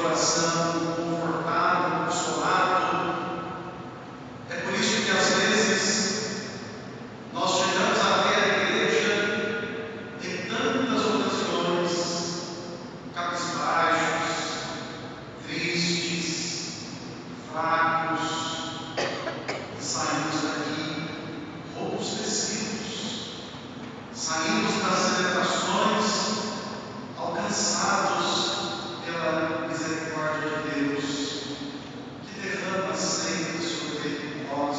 coração confortado, consolado. É por isso que às vezes nós chegamos até a igreja em tantas ocasiões, cabisbaixos, tristes, fracos, e saímos daqui robustecidos, saímos das celebrações alcançados pela misericórdia de Deus, que derrama sempre sobre nós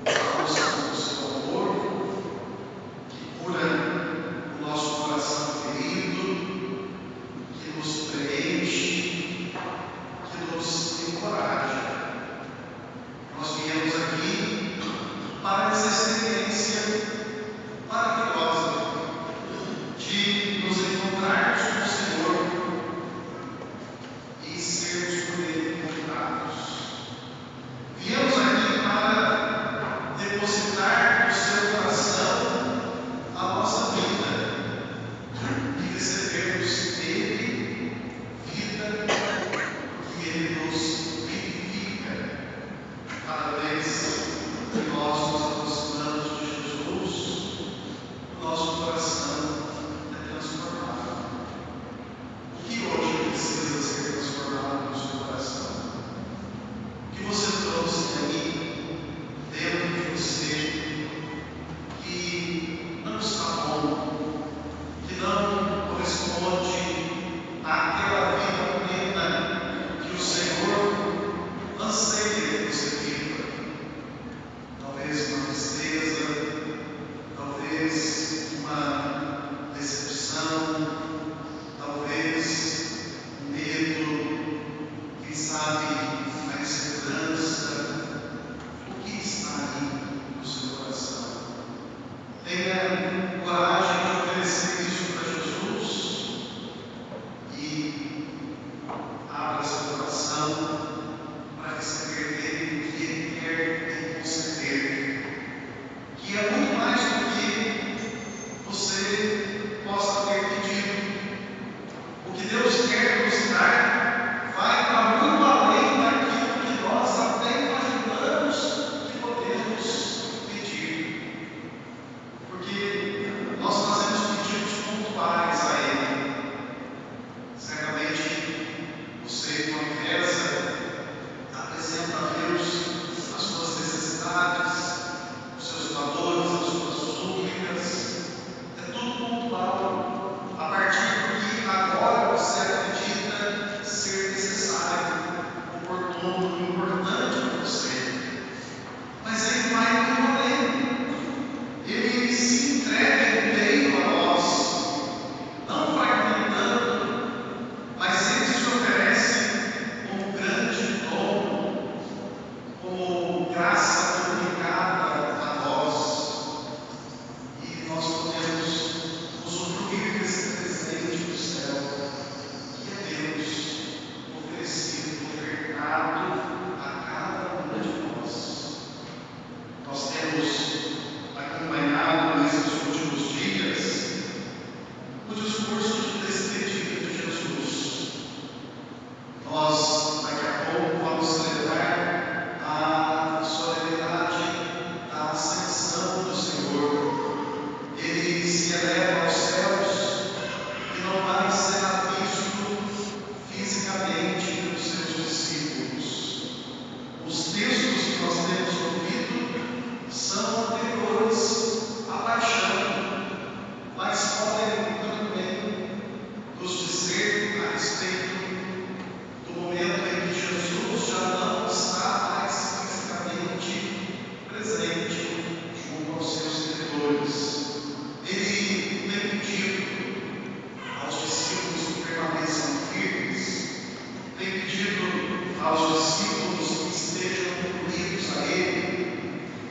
o bálsamo do seu amor, que cura o nosso coração ferido, que nos preenche, que nos encoraja. Nós viemos aqui para essa experiência maravilhosa de nos encontrarmos com o Senhor e sermos por Ele encontrados. Viemos aqui para depositar no seu coração a nossa vida e recebermos dele vida, que Ele nos vivifica. Cada vez que nós nos aproximamos de Jesus, o nosso coração é transformado. O que hoje precisa ser transformado no seu coração? O que você trouxe aí dentro de você que não está bom, que não corresponde àquela vida plena que o Senhor anseia que você viva? Talvez uma tristeza, talvez uma decepção, talvez um medo, quem sabe a insegurança. O que está aí no seu coração? Tenha coragem de oferecer isso para Jesus e abra seu coração para receber dele o que ele quer lhe conceder, que é muito mais do que você possa ter pedido. O que Deus quer nos dar vai para muito além daquilo que nós até imaginamos que podemos pedir, porque nós fazemos pedidos pontuais a Ele. Certamente você, quando reza, apresenta a Deus as suas necessidades, os seus valores, as suas súplicas. É tudo pontual, a partir do que agora você acredita ser necessário, oportuno, importante para você. Mas Ele vai muito além. Ele se entrega inteiro a nós, não fragmentando, mas Ele se oferece como grande dom, como graça comunicada a nós, e nós podemos usufruir desse presente do céu, que é Deus oferecido, ofertado a cada um de nós. Nós temos acompanhado nesses últimos dias o discurso de despedida de Jesus. Nós, daqui a pouco, vamos celebrar a solenidade da ascensão do Senhor. Ele se eleva aos céus e não vai ser visto fisicamente pelos seus discípulos. Os textos que nós temos ouvido são anteriores à paixão, mas podem muito bem nos dizer a respeito do momento em que Jesus já não está mais fisicamente presente junto aos seus seguidores. Ele tem pedido aos discípulos que permaneçam firmes, tem pedido aos discípulos que estejam unidos a Ele,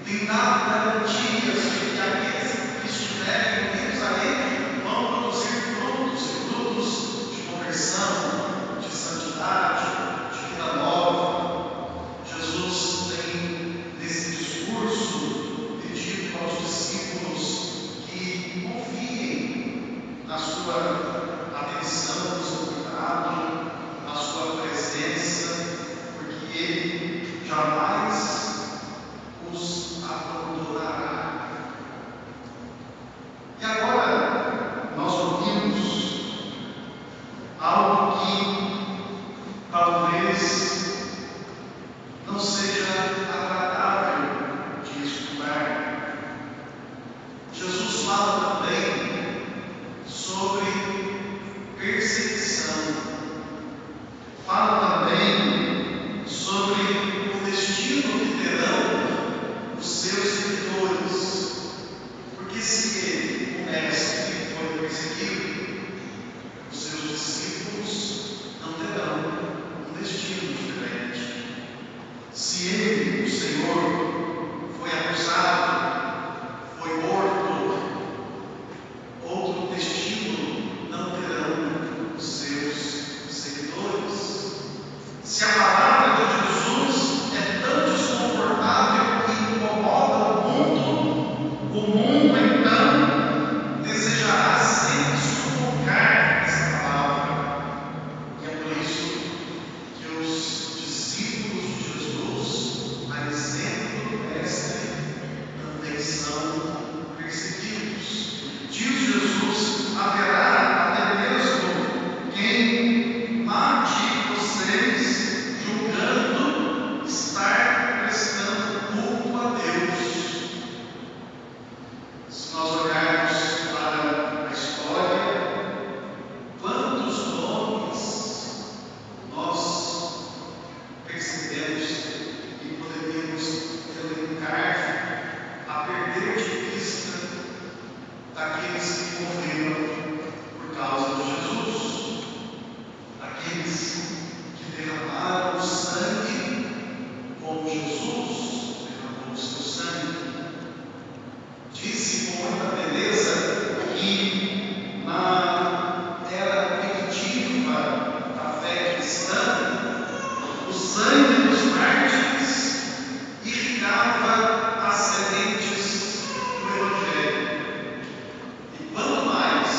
tem dado garantias de que aqueles que estiverem unidos a Ele vão produzir frutos, e frutos de conversão, de santidade, de vida nova. Jesus tem, nesse discurso, pedido aos discípulos que confiem na sua atenção, no seu cuidado, na sua jamais os abandonará. E agora nós ouvimos algo que talvez não seja agradável de escutar. Jesus fala também sobre perseguição. Fala também sobre o destino que terão os seus seguidores. Porque se ele, o mestre, foi perseguido, os seus discípulos não terão um destino diferente. Se ele, o Senhor, foi acusado, foi morto, outro destino não terão os seus seguidores. Se a palavra de Jesus é tão desconfortável e incomoda o mundo então desejará sempre sufocar essa palavra. E é por isso que os discípulos de Jesus, a exemplo do Mestre, também são perseguidos. Diz Jesus: haverá até mesmo quem mate vocês, julgando estar prestando culto a Deus. Se nós olharmos para a história, quantos nomes nós percebemos e poderíamos elencar a perder de vista daqueles que morreram por causa de Jesus, aqueles que derramaram o sangue como Jesus derramou o seu sangue. Disse com muita beleza que na era primitiva da fé cristã, o sangue dos mártires irrigava as sementes do Evangelho. E quanto mais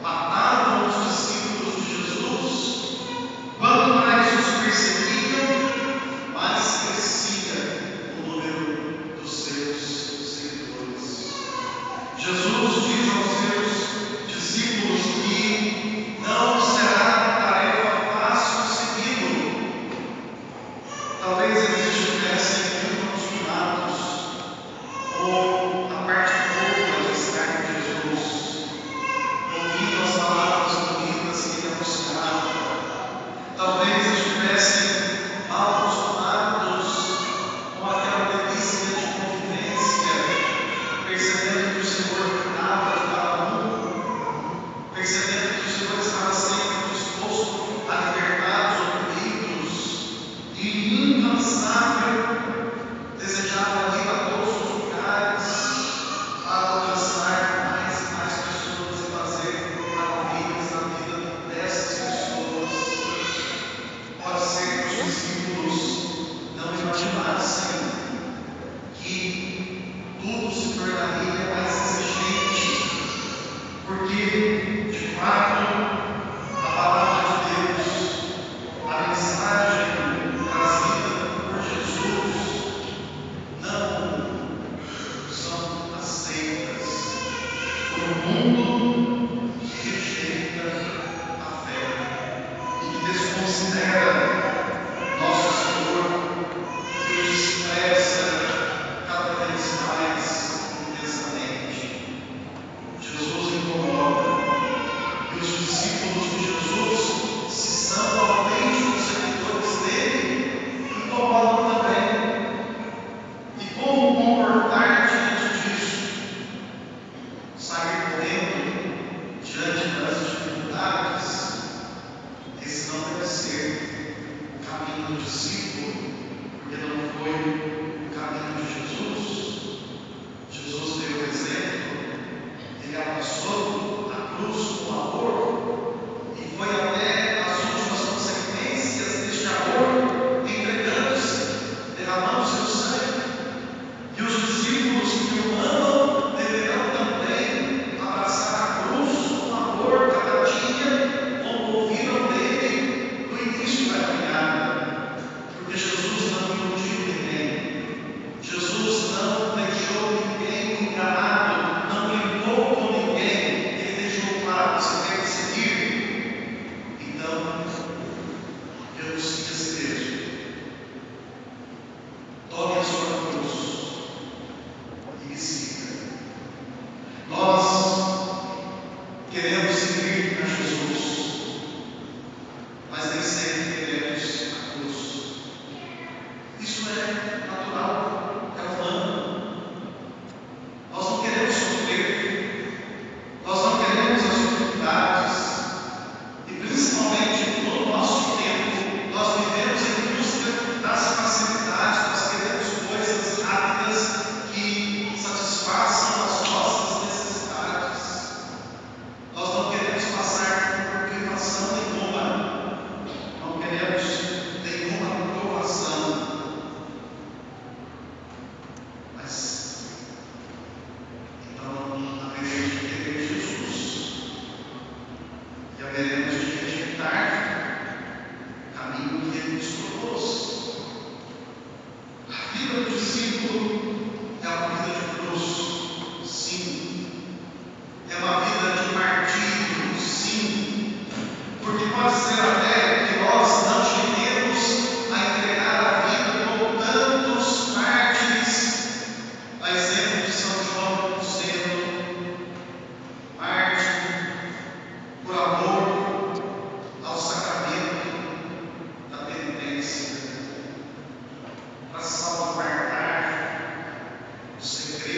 matavam os discípulos de Jesus, quanto mais os perseguiam, mais crescia o número dos seus seguidores. Jesus diz aos seus discípulos que não será tarefa fácil segui-lo. Talvez eles estivessem muito acostumados com a parte boa de estar com Jesus, ouvindo as palavras bonitas que ele anunciava. Talvez estivessem mal acostumados com aquela delícia de convivência, percebendo que o Senhor cuidava de cada um, percebendo que o Senhor estava sempre disposto a libertar os oprimidos e incansável, desejava ir a todos os lugares para alcançar mais e mais pessoas e fazer maravilhas na vida dessas pessoas. renuncie a si mesmo. Tome a sua cruz e me siga. Nós queremos seguir a Jesus, mas nem sempre queremos a cruz. Isso é natural, é humano. Nós não queremos sofrer, nós não queremos as dificuldades, e principalmente no nosso tempo, nós vivemos em busca das facilidades, nós queremos coisas rápidas que satisfaçam as nossas necessidades. Nós não queremos passar por privação nenhuma, não queremos nenhuma provação, mas então haveremos de querer Jesus e haveremos de rejeitar o caminho que Ele nos propôs. A vida do discípulo é uma vida de cruz, sim. É uma vida de martírio, sim. Porque pode ser até que nós não cheguemos a entregar a vida como tantos mártires, a exemplo de São João Nepomuceno, mártir por amor ao sacramento da penitência, para salvaguardar o segredo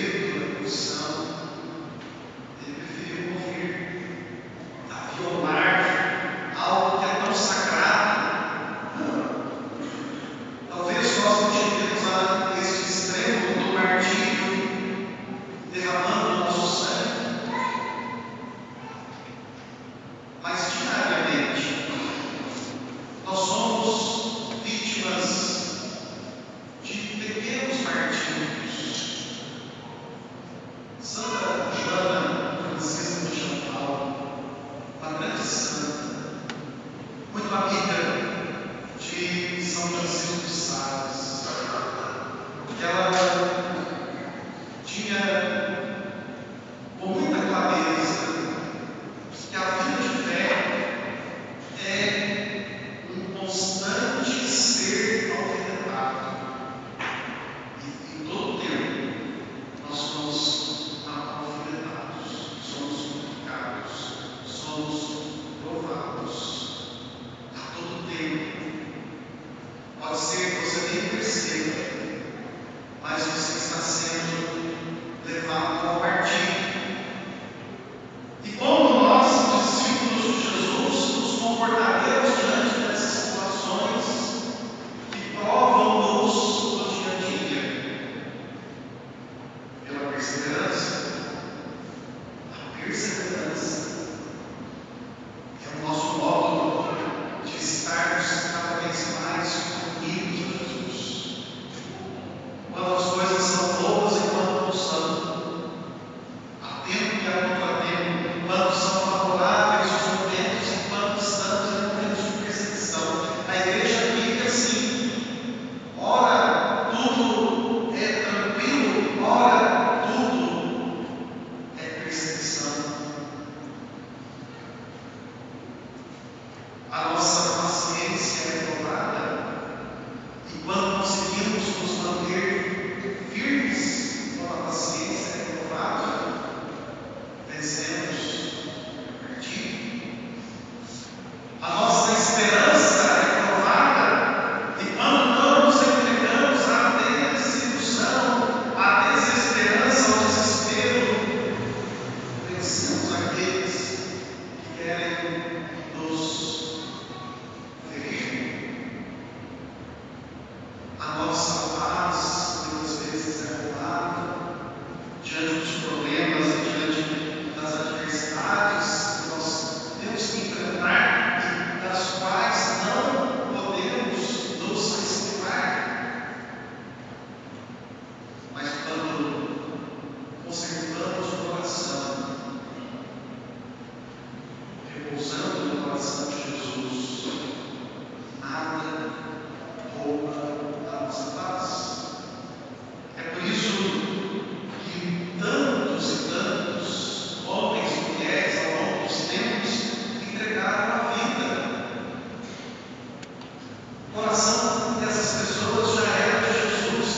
O coração dessas pessoas já era de Jesus,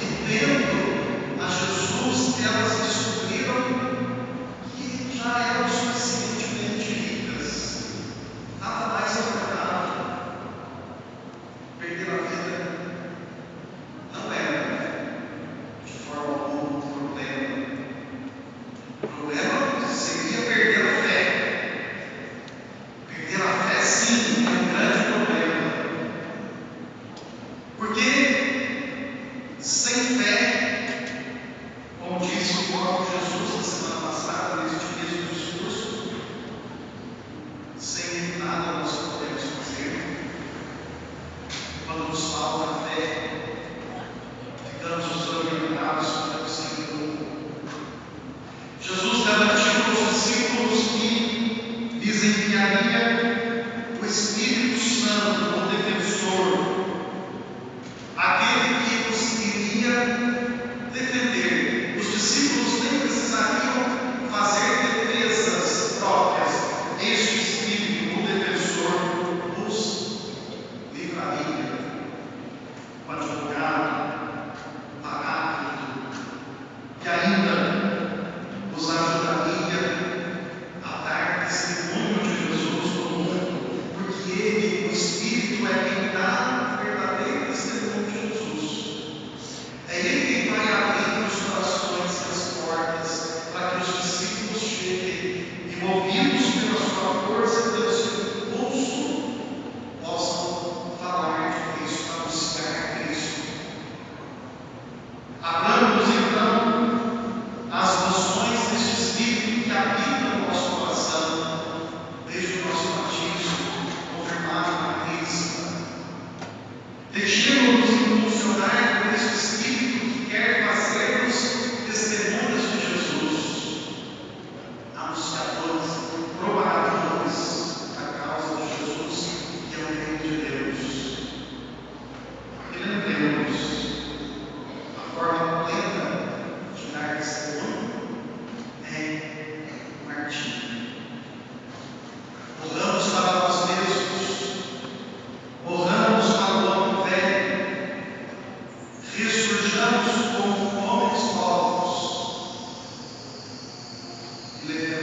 e vendo a Jesus, elas descobriram que já eram suficientemente ricas. Nada mais importava. Perder a vida não era, de forma alguma, um problema. O problema seria perder a fé. Perder a fé, sim, é um grande problema. Porque sem fé, como disse o próprio Jesus na semana passada, neste mesmo discurso, sem Ele nada nós podemos fazer. Quando nos falta fé, ficamos desorientados, ficamos sem rumo. Jesus garantiu aos discípulos que lhes enviaria o Espírito Santo, o defensor, aquele que os iria defender. Os discípulos nem precisariam fazer defesas próprias. Este Espírito, o defensor, os livraria. O advogado, o paráclito, e ainda os ajudaria a dar testemunho de Jesus no mundo, porque Ele, o Espírito, é quem dá o verdadeiro testemunho de Jesus. É Ele quem vai abrir os corações e as portas para que os discípulos cheguem e, movidos pela sua força e pelo seu impulso, possam falar de Cristo, para buscar Cristo. Abramos então as noções deste Espírito que habita no nosso coração, desde o nosso batismo, confirmado na Crisma. Deixemos-nos impulsionar por este Espírito que quer fazer-nos testemunhas de Jesus, anunciadores, propagadores da causa de Jesus, que é o reino de Deus. E lembremos, a forma plena de dar testemunho é o martírio. Morramos para nós mesmos, morramos para o homem velho, ressurjamos como homens novos e levemos